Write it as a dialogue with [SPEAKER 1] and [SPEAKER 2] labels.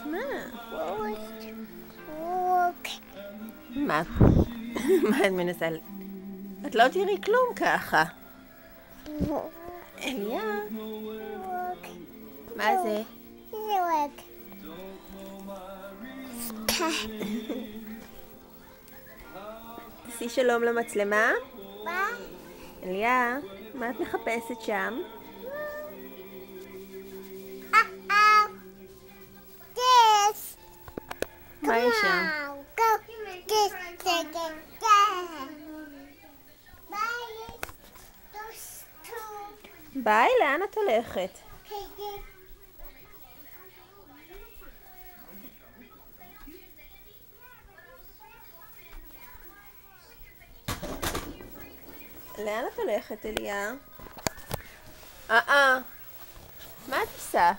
[SPEAKER 1] מה?
[SPEAKER 2] ווק.
[SPEAKER 1] מה? מה את מנסה? את לא תראי כלום ככה. אליה?
[SPEAKER 2] ווק.
[SPEAKER 1] מה זה?
[SPEAKER 2] ווק.
[SPEAKER 1] תעשי שלום למצלמה.
[SPEAKER 2] מה?
[SPEAKER 1] אליה, מה את מחפשת שם?
[SPEAKER 2] This.
[SPEAKER 1] מה יש שם?
[SPEAKER 2] Go. This. Bye. Those two.
[SPEAKER 1] ביי, לאן את הולכת?
[SPEAKER 2] Piggy.
[SPEAKER 1] לאן את הולכת, אליה? מה את עושה?